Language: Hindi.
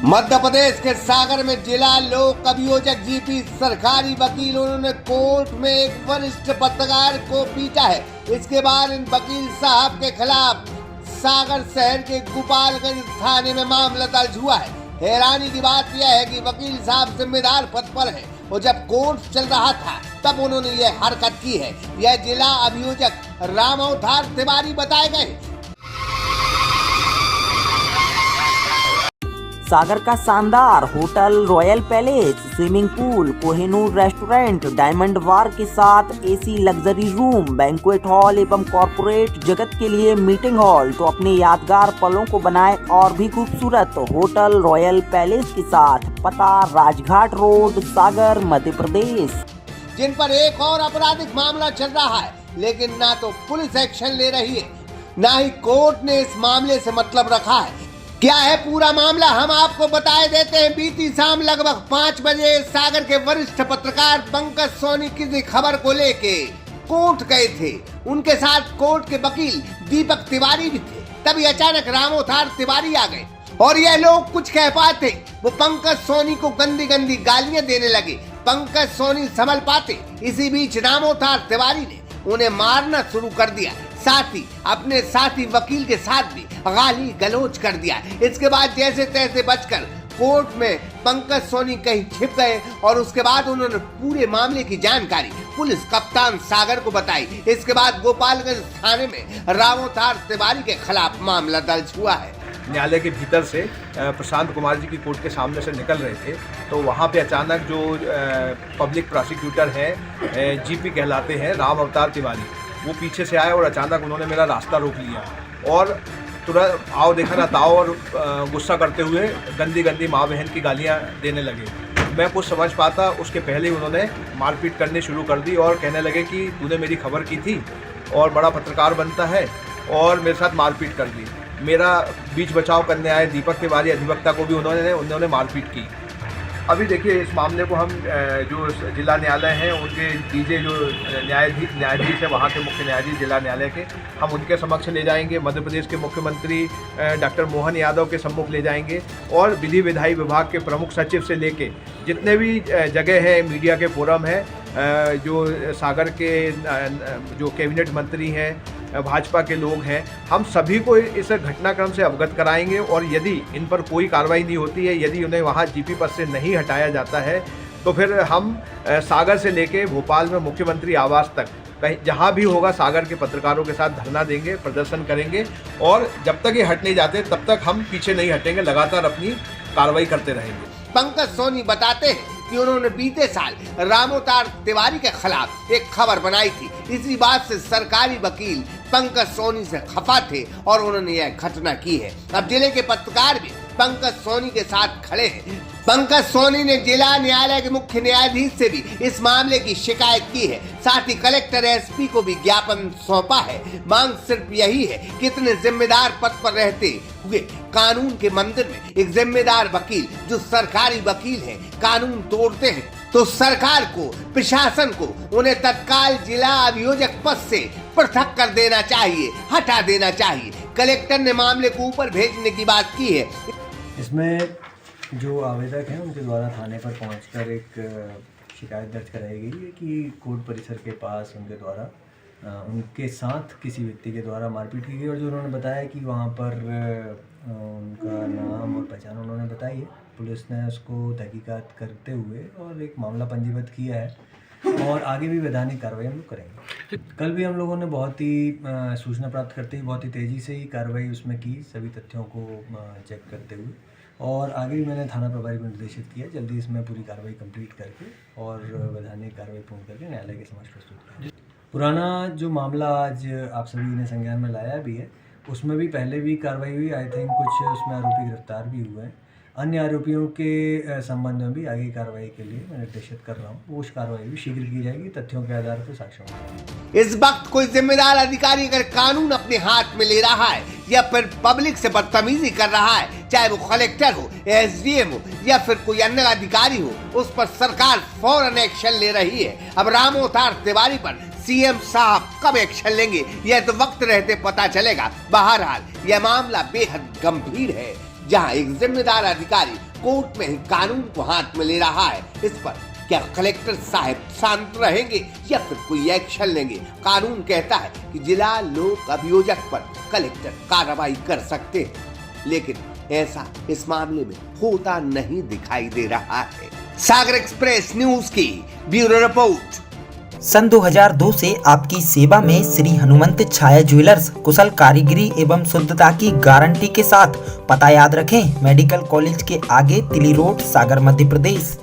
मध्य प्रदेश के सागर में जिला लोक अभियोजक जीपी सरकारी वकील उन्होंने कोर्ट में एक वरिष्ठ पत्रकार को पीटा है। इसके बाद इन वकील साहब के खिलाफ सागर शहर के गोपालगंज थाने में मामला दर्ज हुआ है। हैरानी की बात यह है कि वकील साहब जिम्मेदार पद पर है और जब कोर्ट चल रहा था तब उन्होंने यह हरकत की है। यह जिला अभियोजक राम अवतार तिवारी बताए गए। सागर का शानदार hotel royal palace, swimming pool, Kohinoor restaurant, diamond bar के साथ AC luxury room, banquet hall एवं कॉर्पोरेट जगत के लिए मीटिंग हॉल, तो अपने यादगार पलों को बनाए और भी खूबसूरत। होटल रॉयल पैलेस के साथ पता राजघाट रोड, सागर, मध्य प्रदेश। जिन पर एक और आपराधिक मामला चल रहा है, लेकिन ना तो पुलिस एक्शन ले रही है, ना ही कोर्ट ने इस मामले से मतलब रखा है। क्या है पूरा मामला, हम आपको बताए देते हैं। बीती शाम लगभग 5 बजे सागर के वरिष्ठ पत्रकार पंकज सोनी किसी खबर को लेके कोर्ट गए थे। उनके साथ कोर्ट के वकील दीपक तिवारी भी थे। तभी अचानक राम अवतार तिवारी आ गए और यह लोग कुछ कह पाते वो पंकज सोनी को गंदी गंदी गालियां देने लगे। पंकज सोनी संभल पाते, इसी बीच राम अवतार तिवारी ने उन्हें मारना शुरू कर दिया। साथ ही अपने साथी वकील के साथ भी गाली गलौज कर दिया। इसके बाद जैसे तैसे बचकर कोर्ट में पंकज सोनी कहीं छिप गए और उसके बाद उन्होंने पूरे मामले की जानकारी पुलिस कप्तान सागर को बताई। इसके बाद गोपालगंज थाने में राम अवतार तिवारी के खिलाफ मामला दर्ज हुआ है। न्यायालय के भीतर से प्रशांत कुमार जी की कोर्ट के सामने से निकल रहे थे, तो वहाँ पे अचानक जो पब्लिक प्रोसिक्यूटर हैं, जीपी कहलाते हैं, राम अवतार तिवारी, वो पीछे से आए और अचानक उन्होंने मेरा रास्ता रोक लिया और तुरंत आओ देखा ना ताओ और गुस्सा करते हुए गंदी गंदी माँ बहन की गालियाँ देने लगे। मैं कुछ समझ पाता उसके पहले ही उन्होंने मारपीट करनी शुरू कर दी और कहने लगे कि तूने मेरी खबर की थी और बड़ा पत्रकार बनता है, और मेरे साथ मारपीट कर दी। मेरा बीच बचाव करने आए दीपक तिवारी अधिवक्ता को भी उन्होंने मारपीट की। अभी देखिए इस मामले को हम जो जिला न्यायालय हैं उनके डीजे जो न्यायाधीश है वहाँ के मुख्य न्यायाधीश जिला न्यायालय के, हम उनके समक्ष ले जाएंगे। मध्य प्रदेश के मुख्यमंत्री डॉक्टर मोहन यादव के सम्मुख ले जाएंगे और विधि विधायी विभाग के प्रमुख सचिव से लेके जितने भी जगह है, मीडिया के फोरम है, जो सागर के जो कैबिनेट मंत्री हैं, भाजपा के लोग हैं, हम सभी को इस घटनाक्रम से अवगत कराएंगे और यदि इन पर कोई कार्रवाई नहीं होती है, यदि उन्हें वहाँ जीपी पद से नहीं हटाया जाता है, तो फिर हम सागर से लेके भोपाल में मुख्यमंत्री आवास तक कहीं जहाँ भी होगा सागर के पत्रकारों के साथ धरना देंगे, प्रदर्शन करेंगे और जब तक ये हट नहीं जाते तब तक हम पीछे नहीं हटेंगे, लगातार अपनी कार्रवाई करते रहेंगे। पंकज सोनी बताते हैं कि उन्होंने बीते साल राम अवतार तिवारी के खिलाफ एक खबर बनाई थी। इसी बात से सरकारी वकील पंकज सोनी से खफा थे और उन्होंने यह घटना की है। अब जिले के पत्रकार भी पंकज सोनी के साथ खड़े हैं। पंकज सोनी ने जिला न्यायालय के मुख्य न्यायाधीश से भी इस मामले की शिकायत की है। साथ ही कलेक्टर एसपी को भी ज्ञापन सौंपा है। मांग सिर्फ यही है कि इतने जिम्मेदार पद पर रहते हुए कानून के मंदिर में एक जिम्मेदार वकील जो सरकारी वकील है कानून तोड़ते हैं, तो सरकार को, प्रशासन को उन्हें तत्काल जिला अभियोजक पद से पृथक कर देना चाहिए, हटा देना चाहिए। कलेक्टर ने मामले को ऊपर भेजने की बात की है। इसमें जो आवेदक हैं उनके द्वारा थाने पर पहुंचकर एक शिकायत दर्ज कराई गई है कि कोर्ट परिसर के पास उनके द्वारा उनके साथ किसी व्यक्ति के द्वारा मारपीट की गई और जो उन्होंने बताया कि वहां पर उनका नाम और पहचान उन्होंने बताई है। पुलिस ने उसको तहकीकात करते हुए और एक मामला पंजीबद्ध किया है और आगे भी वैधानिक कार्रवाई हम लोग करेंगे। कल भी हम लोगों ने बहुत ही सूचना प्राप्त करते ही बहुत ही तेज़ी से ही कार्रवाई उसमें की, सभी तथ्यों को चेक करते हुए, और आगे भी मैंने थाना प्रभारी को निर्देशित किया जल्दी इसमें पूरी कार्रवाई कंप्लीट करके और वैधानिक कार्रवाई पूर्ण करके न्यायालय के समक्ष प्रस्तुत किया। पुराना जो मामला आज आप सभी ने संज्ञान में लाया भी है, उसमें भी पहले भी कार्रवाई हुई। आई थिंक कुछ उसमें आरोपी गिरफ्तार भी हुए हैं। अन्य आरोपियों के संबंध में भी आगे कार्रवाई के लिए मैं निर्देशित कर रहा हूँ। उस कार्रवाई भी शीघ्र की जाएगी तथ्यों के आधार पर साक्ष्यों के। इस वक्त कोई जिम्मेदार अधिकारी अगर कानून अपने हाथ में ले रहा है या फिर पब्लिक से बदतमीजी कर रहा है, चाहे वो कलेक्टर हो, एसडीएम हो या फिर कोई अन्य अधिकारी हो, उस पर सरकार फौरन एक्शन ले रही है। अब राम अवतार तिवारी पर सीएम साहब कब एक्शन लेंगे यह तो वक्त रहते पता चलेगा। बहरहाल यह मामला बेहद गंभीर है। जहां एक जिम्मेदार अधिकारी कोर्ट में ही कानून को हाथ में ले रहा है। इस पर क्या कलेक्टर साहब शांत रहेंगे या फिर कोई एक्शन लेंगे? कानून कहता है कि जिला लोक अभियोजक पर कलेक्टर कार्रवाई कर सकते हैं, लेकिन ऐसा इस मामले में होता नहीं दिखाई दे रहा है। सागर एक्सप्रेस न्यूज की ब्यूरो रिपोर्ट। सन 2002 से आपकी सेवा में श्री हनुमंत छाया ज्वेलर्स कुशल कारीगरी एवं शुद्धता की गारंटी के साथ। पता याद रखें, मेडिकल कॉलेज के आगे तिली रोड, सागर, मध्य प्रदेश।